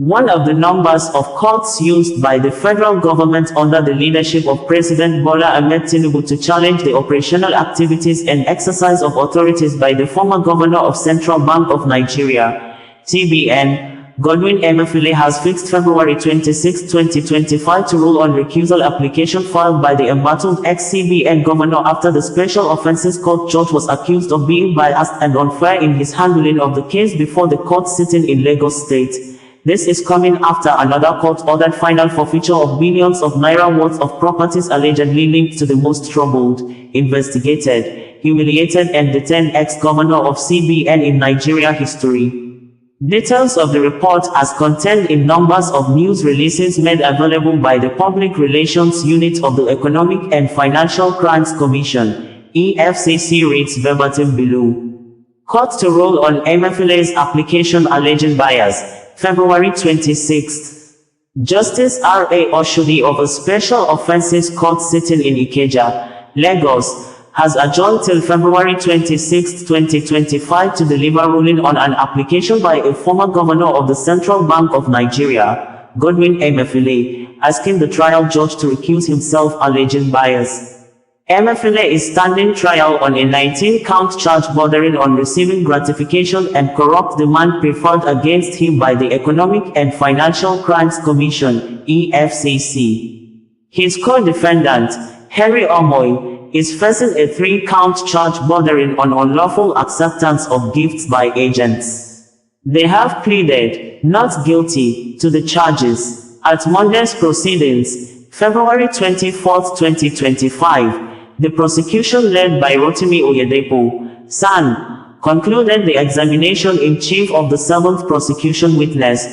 one of the numbers of courts used by the federal government under the leadership of President Bola Ahmed Tinubu to challenge the operational activities and exercise of authorities by the former governor of Central Bank of Nigeria, CBN, Godwin Emefiele, has fixed February 26, 2025 to rule on recusal application filed by the embattled ex-CBN governor after the Special Offences Court judge was accused of being biased and unfair in his handling of the case before the court sitting in Lagos State. This is coming after another court-ordered final forfeiture of billions of naira worth of properties allegedly linked to the most troubled, investigated, humiliated and detained ex-governor of CBN in Nigeria history. Details of the report, as contained in numbers of news releases made available by the Public Relations Unit of the Economic and Financial Crimes Commission, EFCC, reads verbatim below. Court to rule on Emefiele's application alleging bias, February 26. Justice R.A. Oshodi of a Special Offences Court sitting in Ikeja, Lagos, has adjourned till February 26, 2025 to deliver ruling on an application by a former governor of the Central Bank of Nigeria, Godwin Emefiele, asking the trial judge to recuse himself alleging bias. Emefiele is standing trial on a 19-count charge bordering on receiving gratification and corrupt demand preferred against him by the Economic and Financial Crimes Commission, EFCC. His co-defendant, Henry Omoy, is facing a 3-count charge bordering on unlawful acceptance of gifts by agents. They have pleaded not guilty to the charges. At Monday's proceedings, February 24, 2025, the prosecution led by Rotimi Oyedepo, SAN, concluded the examination-in-chief of the 7th prosecution witness,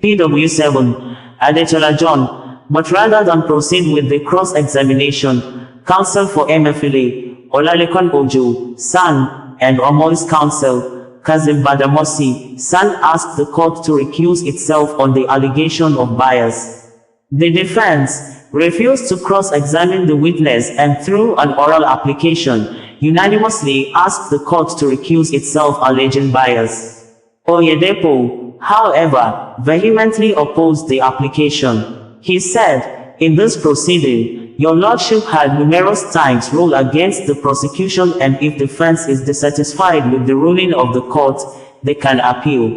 PW7, Adetola John, but rather than proceed with the cross-examination, counsel for Emefiele, Olalekan Ojo, SAN, and Omoy's counsel, Kazim Badamosi, SAN, asked the court to recuse itself on the allegation of bias. The defense refused to cross-examine the witness and through an oral application, unanimously asked the court to recuse itself alleging bias. Oyedepo, however, vehemently opposed the application. He said, "In this proceeding, Your Lordship had numerous times ruled against the prosecution, and if defense is dissatisfied with the ruling of the court, they can appeal.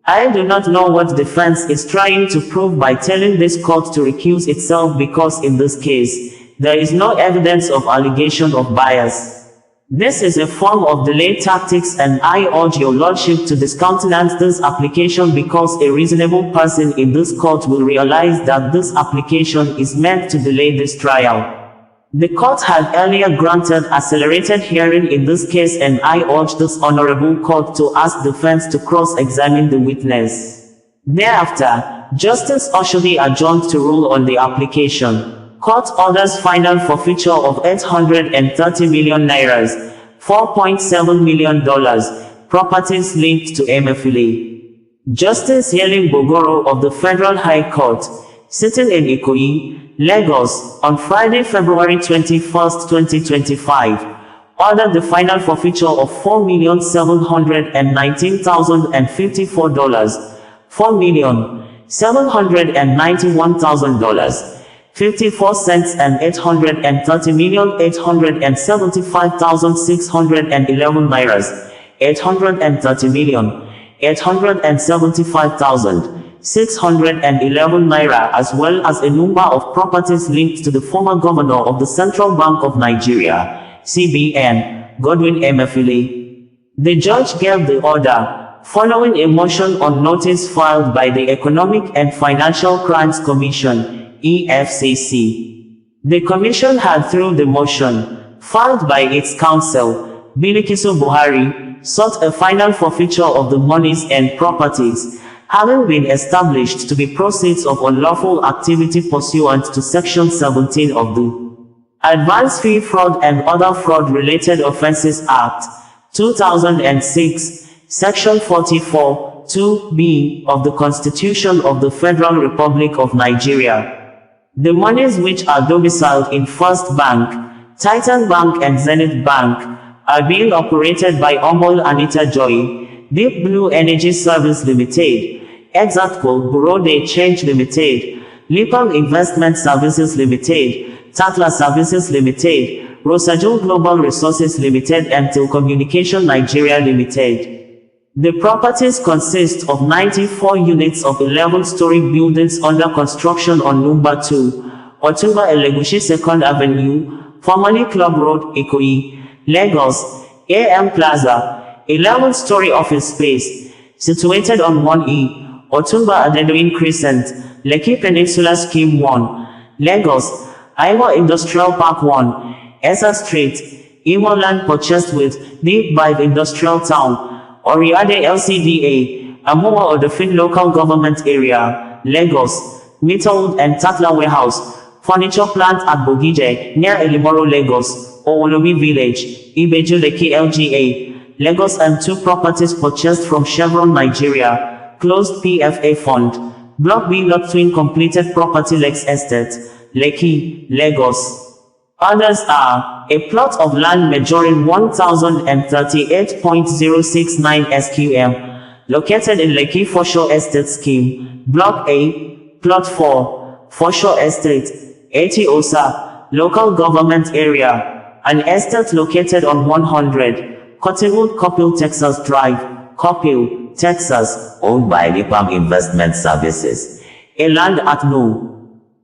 I do not know what defense is trying to prove by telling this court to recuse itself, because in this case, there is no evidence of allegation of bias. This is a form of delay tactics, and I urge Your Lordship to discountenance this application, because a reasonable person in this court will realize that this application is meant to delay this trial." The court had earlier granted accelerated hearing in this case, and I urge this honorable court to ask defense to cross-examine the witness. Thereafter, Justice Oshodi adjourned to rule on the application. Court orders final forfeiture of 830 million nairas, $4.7 million, properties linked to Emefiele. Justice Yelin Bogoro of the Federal High Court, sitting in Ikoyi, Lagos, on Friday, February 21, 2025, ordered the final forfeiture of $4,719,054, $4,791,000, 54 cents and 830,875,611 nairas, 830,875,611 naira, as well as a number of properties linked to the former governor of the Central Bank of Nigeria, CBN, Godwin Emefiele. The judge gave the order following a motion on notice filed by the Economic and Financial Crimes Commission, EFCC. The commission had, through the motion filed by its counsel, Bilikisu Buhari, sought a final forfeiture of the monies and properties having been established to be proceeds of unlawful activity pursuant to Section 17 of the Advance Fee Fraud and Other Fraud-Related Offences Act, 2006, Section 44, 2b of the Constitution of the Federal Republic of Nigeria. The monies, which are domiciled in First Bank, Titan Bank and Zenith Bank, are being operated by Omol Anita Joy, Deep Blue Energy Service Limited, Exactco Bureau de Change Limited, Lipam Investment Services Limited, Tatla Services Limited, Rosajul Global Resources Limited and Telecommunication Nigeria Limited. The properties consist of 94 units of 11-story buildings under construction on Number 2, Otunba Elegushi 2nd Avenue, formerly Club Road, Ikoyi, Lagos, AM Plaza, 11-story office space, situated on 1E, Otunba Adedoyin Crescent, Lekki Peninsula Scheme 1, Lagos, Iwa Industrial Park 1, Esa Street, Imo land purchased with Deep Bive Industrial Town, Oriade LCDA, Amoa Odofin Local Government Area, Lagos, Metalwood and Tatla Warehouse, Furniture Plant at Bogije, near Elimoro, Lagos, Owolobi Village, Ibeju Lekki LGA, Lagos and 2 properties purchased from Chevron Nigeria, closed PFA fund, Block B Lot Twin completed property Lex Estate, Lekki, Lagos. Others are a plot of land measuring 1038.069 SQM, located in Lekki Foreshore Estate Scheme, Block A, Plot 4, Foreshore Estate, Etiosa, Local Government Area, an estate located on 100 Cottonwood Coppell Texas Drive, Coppell, Texas, owned by Lipam Investment Services. A land at No.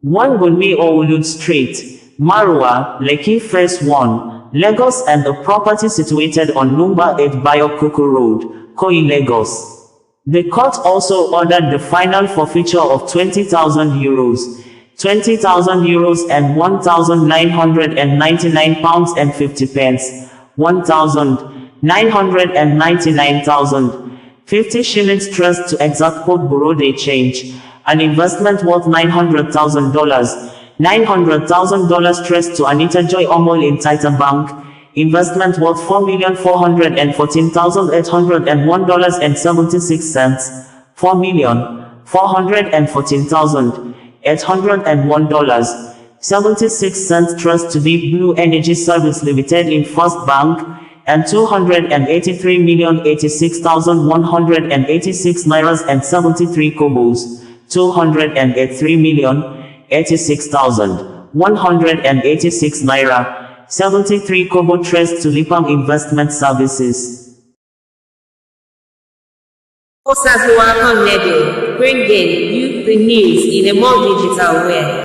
1 Gunmi Owulud Street, Marua, Lekki Phase 1, Lagos and a property situated on Number 8 Bayokuku Road, Koi, Lagos. The court also ordered the final forfeiture of 20,000 euros, 20,000 euros and 1,999 pounds and 50 pence, 1,999,050 shillings trust to Exactco Bureau de Change, an investment worth $900,000. $900,000 trust to Anita Joy Omol in Titan Bank, investment worth $4,414,801.76, $4,414,801.76 trust to Deep Blue Energy Service Limited in First Bank, and 283,086,186 nairas and 73 kobos, 283,086,186 naira, 73 kobo trust to Lipam Investment Services. Bringing you the news in a more digital way.